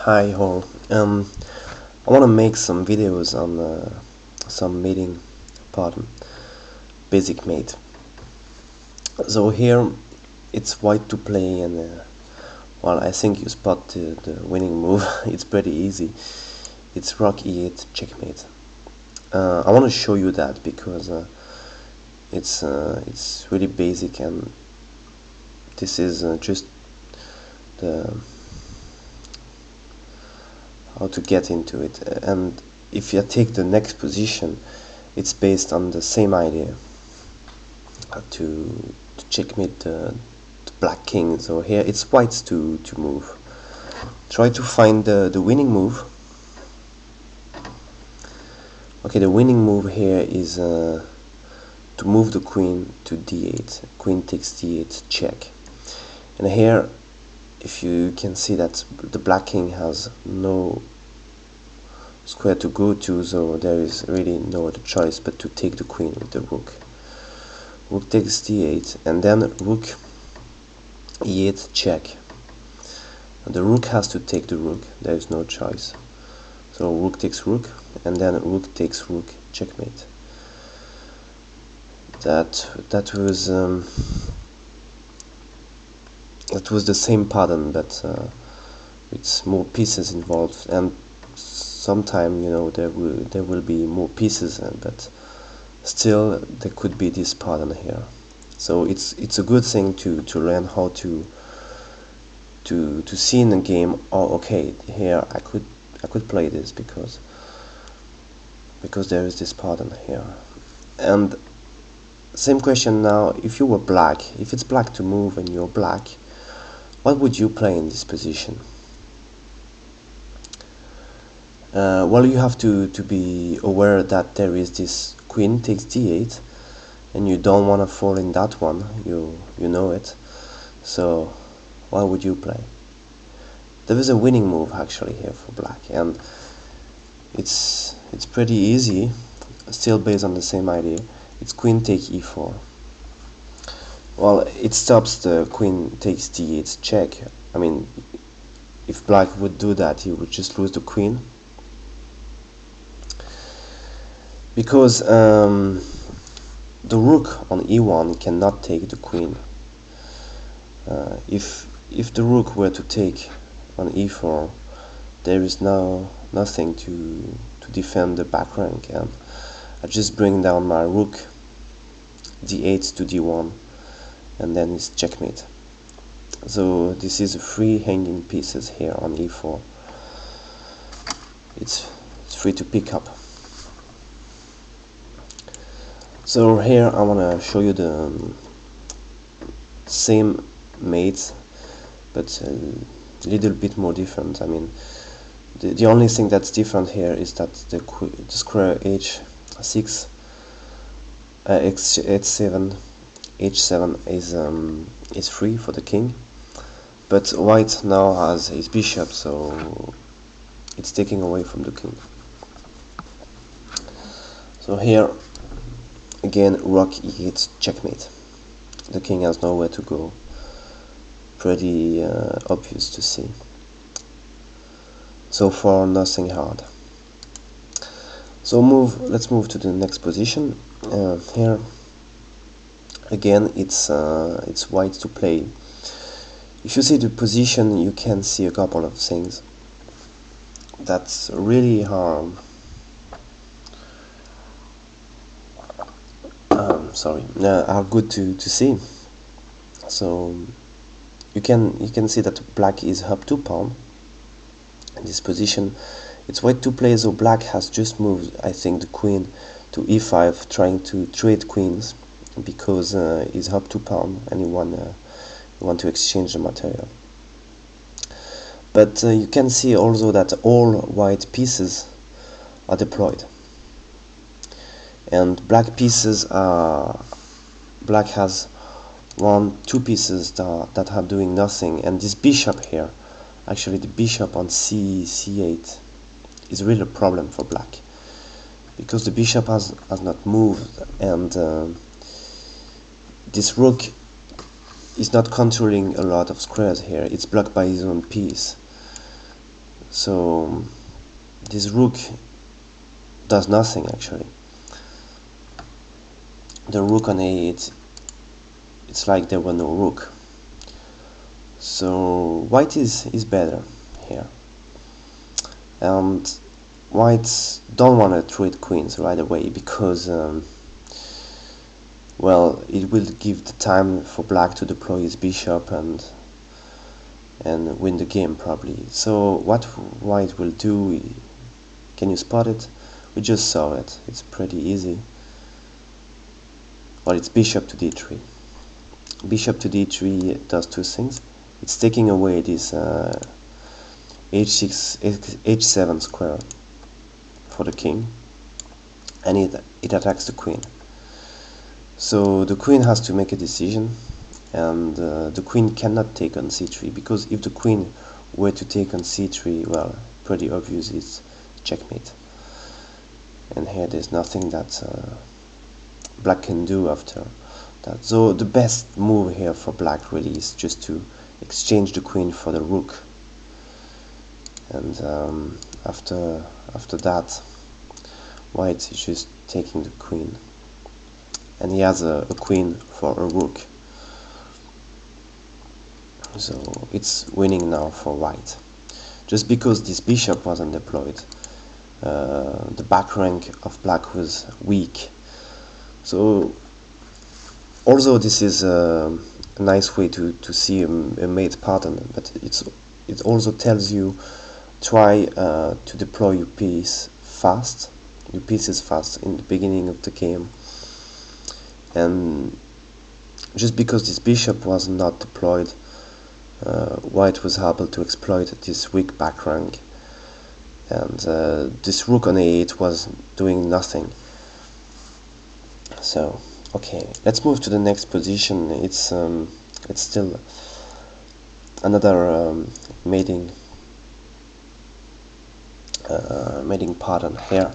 Hi all. I want to make some videos on some mating pattern, basic mate. So here it's white to play, and well, I think you spot the winning move. It's pretty easy. It's rook e8 checkmate. I want to show you that because it's really basic, and this is just the how to get into it. And if you take the next position, it's based on the same idea to checkmate the black king. So here it's whites to move. Try to find the winning move. Okay, the winning move here is to move the queen to d8. Queen takes d8 check. And here, if you can see that the black king has no square to go to, so there is really no other choice but to take the queen with the rook. Rook takes d8, and then rook e8 check. And the rook has to take the rook, there is no choice. So rook takes rook, and then rook takes rook, checkmate. That was the same pattern, but with more pieces involved, and sometime there will be more pieces, but still there could be this pattern here. So it's a good thing to learn how to see in the game. Oh, okay, here I could play this because there is this pattern here. And same question now, if you were black, if it's black to move and you're black, what would you play in this position? Well, you have to be aware that there is this queen takes d8, and you don't want to fall in that one. You know it. So what would you play? There is a winning move actually here for black, and it's pretty easy, still based on the same idea. It's queen take e4. Well, it stops the queen takes d8 check. I mean, if black would do that, he would just lose the queen, because the rook on e1 cannot take the queen. If the rook were to take on e4, there is now nothing to defend the back rank, and I just bring down my rook d8 to d1, and then it's checkmate. So this is free hanging pieces here on e4. It's free to pick up. So here I want to show you the same mate, but a little bit more different. I mean, the only thing that's different here is that the square h6, h7, h7 is free for the king, but white now has his bishop, so it's taking away from the king. So here again, rook e8 checkmate. The king has nowhere to go. Pretty obvious to see. So far, nothing hard. So let's move to the next position. Here again, it's white to play. If you see the position, you can see a couple of things that's really hard. Are good to see. So you can see that black is up 2 pawn in this position. It's white to play, so black has just moved, I think, the queen to e5, trying to trade queens, because he's up 2 pawn and you want to exchange the material. But you can see also that all white pieces are deployed, and black pieces are black has 2 pieces that are doing nothing. And this bishop here, actually the bishop on c8 is really a problem for black, because the bishop has not moved, and this rook is not controlling a lot of squares here. It's blocked by his own piece. So this rook does nothing actually. The rook on a8, it's like there were no rook. So white is better here, and whites don't want to trade queens right away because well, it will give the time for black to deploy his bishop and win the game probably. So what white will do, can you spot it? We just saw it, it's pretty easy. Well, it's bishop to d3. Bishop to d3 does two things. It's taking away this h7 square for the king, and it attacks the queen. So the queen has to make a decision, and the queen cannot take on c3, because if the queen were to take on c3, well, pretty obvious it's checkmate. And here there's nothing that black can do after that. So the best move here for black really is just to exchange the queen for the rook, and after that white is just taking the queen, and he has a queen for a rook. So it's winning now for white, just because this bishop wasn't deployed. The back rank of black was weak. So although this is a nice way to see a mate pattern, but it also tells you try to deploy your pieces fast in the beginning of the game, and just because this bishop was not deployed, white was able to exploit this weak back rank, and this rook on a8 was doing nothing. So okay, let's move to the next position. It's still another mating pattern here.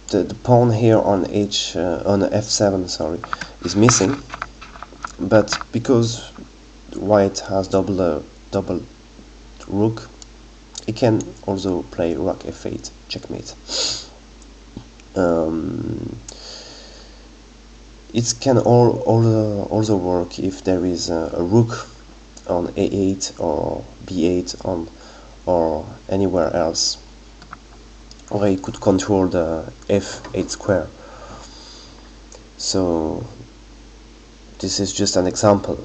The pawn here on f7, sorry, is missing, but because white has double rook, it can also play rook f8 checkmate. It can also work if there is a rook on a8 or b8 or anywhere else, or he could control the f8 square. So this is just an example.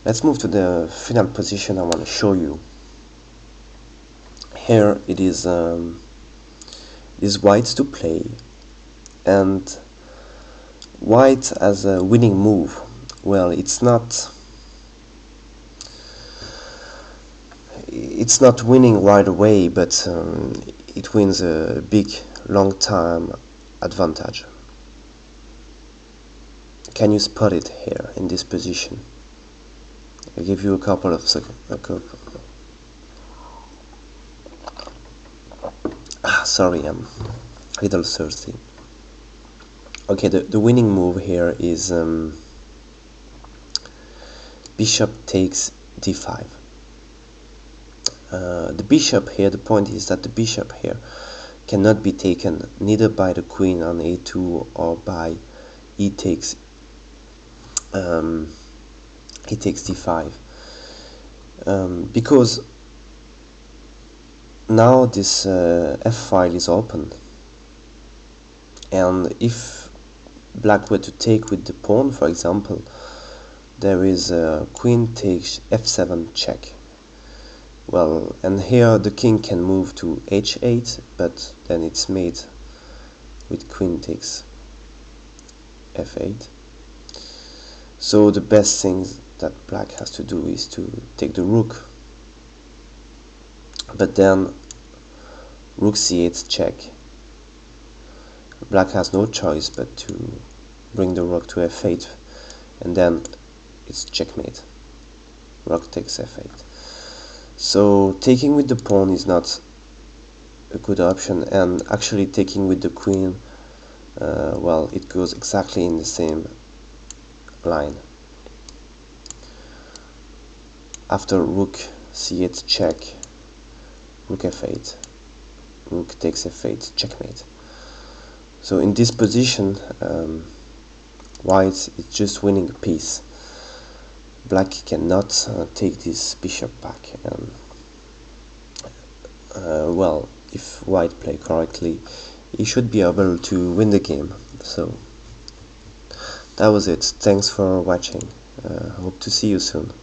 Let's move to the final position I want to show you. Here it is white to play, and white has a winning move. Well, it's not winning right away, but it wins a big long time advantage. Can you spot it here in this position? I'll give you a couple of seconds. Sorry, I'm a little thirsty. Okay, the winning move here is bishop takes d5. The bishop here, the point is that the bishop here cannot be taken neither by the queen on a2 or by e takes d5, because now this f file is open, and if black were to take with the pawn, for example, there is queen takes f7 check. Well, and here the king can move to h8, but then it's made with queen takes f8. So the best thing that black has to do is to take the rook, but then rook c8 check. Black has no choice but to bring the rook to f8, and then it's checkmate. Rook takes f8. So taking with the pawn is not a good option, and actually taking with the queen, well, it goes exactly in the same line. After rook c8 check, rook f8, rook takes f8, checkmate. So in this position, white is just winning a piece. Black cannot take this bishop back, and well, if white play correctly, he should be able to win the game. So that was it. Thanks for watching. Hope to see you soon.